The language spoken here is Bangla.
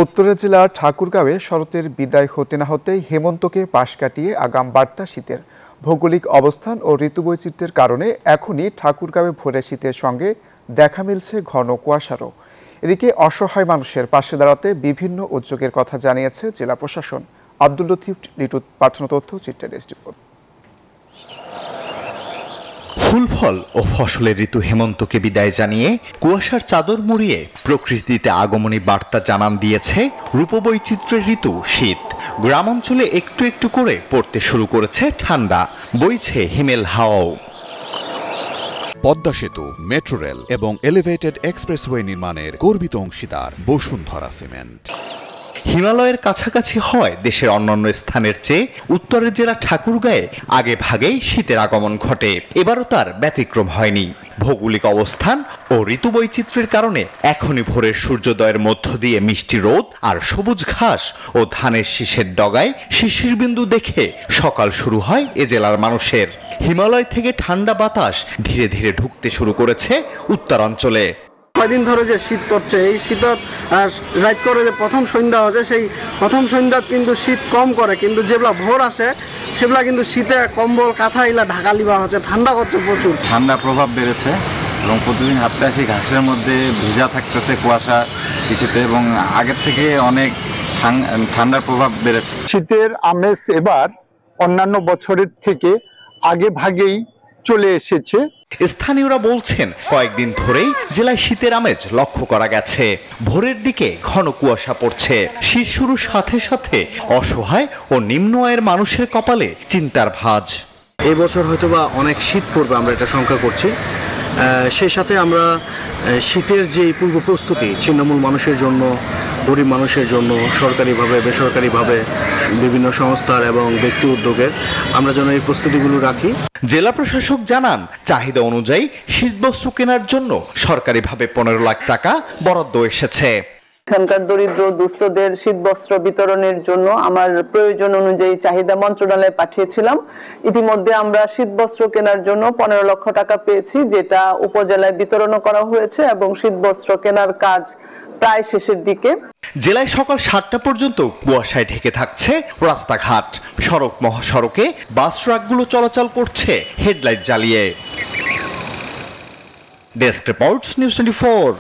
উত্তরা জেলার ঠাকুরগাঁওয়ে শরতের বিদায় হতে না হতেই হেমন্তকে পাশ কাটিয়ে আগাম বার্তা শীতের। ভৌগোলিক অবস্থান ও ঋতুবৈচিত্র্যের কারণে এখনই ঠাকুরগাঁওয়ে ভোরে শীতের সঙ্গে দেখা মিলছে ঘন কুয়াশারও। এদিকে অসহায় মানুষের পাশে দাঁড়াতে বিভিন্ন উদ্যোগের কথা জানিয়েছে জেলা প্রশাসন। আব্দুল লতিফ লিটুর পাঠানো তথ্য, চিত্রের রিপোর্ট। ফুল ফল ও ফসলের ঋতু হেমন্তকে বিদায় জানিয়ে কুয়াশার চাদর মুড়িয়ে প্রকৃতিতে আগমনী বার্তা জানান দিয়েছে রূপবৈচিত্র্যের ঋতু শীত। গ্রামাঞ্চলে একটু একটু করে পড়তে শুরু করেছে ঠান্ডা, বইছে হিমেল হাওয়াও। পদ্মা সেতু, মেট্রো রেল এবং এলিভেটেড এক্সপ্রেসওয়ে নির্মাণের গর্বিত অংশীদার বসুন্ধরা সিমেন্ট। হিমালয়ের কাছাকাছি হয় দেশের অন্যান্য স্থানের চেয়ে উত্তরের জেলা ঠাকুরগাঁয়ে আগে ভাগেই শীতের আগমন ঘটে। এবারও তার ব্যতিক্রম হয়নি। ভৌগোলিক অবস্থান ও ঋতুবৈচিত্র্যের কারণে এখনই ভোরের সূর্যোদয়ের মধ্য দিয়ে মিষ্টি রোদ আর সবুজ ঘাস ও ধানের শীষের ডগায় শিশির বিন্দু দেখে সকাল শুরু হয় এ জেলার মানুষের। হিমালয় থেকে ঠান্ডা বাতাস ধীরে ধীরে ঢুকতে শুরু করেছে উত্তরাঞ্চলে। কয়দিন ধরে যে শীত করছে, এই শীতের রাত করে যে প্রথম সন্ধ্যা হচ্ছে, সেই প্রথম সন্ধ্যা কিন্তু শীত কম করে, কিন্তু যেগুলা ভোর আসে সেগুলা কিন্তু শীতে কম্বল কাঁথা এগুলা ঢাকা লিবা হচ্ছে, ঠান্ডা করছে প্রচুর। ঠান্ডার প্রভাব বেড়েছে এবং প্রতিদিন হাঁটতে আসি ঘাসের মধ্যে ভেজা থাকতেছে কুয়াশা কিছুতে, এবং আগের থেকে অনেক ঠান্ডার প্রভাব বেড়েছে। শীতের আমেজ এবার অন্যান্য বছরের থেকে আগে ভাগেই চলে এসেছে। স্থানীয়রা বলছেন কয়েকদিন ধরেই জেলায় শীতের আমেজ লক্ষ্য করা গেছে। ভোরের দিকে ঘন কুয়াশা পড়ছে। শীত শুরুর সাথে সাথে অসহায় ও নিম্ন আয়ের মানুষের কপালে চিন্তার ভাঁজ। এই বছর হয়তোবা অনেক শীত পড়বে, আমরা এটা শঙ্কা করছি। সেই সাথে আমরা শীতের যে পূর্ব প্রস্তুতি ছিন্নমূল মানুষের জন্য, গরিব মানুষের জন্য সরকারিভাবে বেসরকারিভাবে বিভিন্ন সংস্থার এবং ব্যক্তি উদ্যোগের আমরা যেন এই প্রস্তুতিগুলো রাখি। জেলা প্রশাসক জানান, চাহিদা অনুযায়ী শীতবস্ত্র কেনার জন্য সরকারিভাবে 15 লাখ টাকা বরাদ্দ এসেছে। এখানকার দরিদ্র দুস্থদের শীতবস্ত্র বিতরণের জন্য আমার প্রয়োজন অনুযায়ী চাহিদা মন্ত্রণালয়ে পাঠিয়েছিলাম। ইতিমধ্যে আমরা শীতবস্ত্র কেনার জন্য 15 লক্ষ টাকা পেয়েছি, যেটা উপজেলায় বিতরণ করা হয়েছে এবং শীতবস্ত্র কেনার কাজ প্রায় শেষের দিকে। জেলায় সকাল 7টা পর্যন্ত কুয়াশায় ঢেকে থাকছে রাস্তাঘাট। সড়ক মহাসড়কে বাস ট্রাকগুলো চলাচল করছে হেডলাইট জ্বালিয়ে। Desk report, news 24।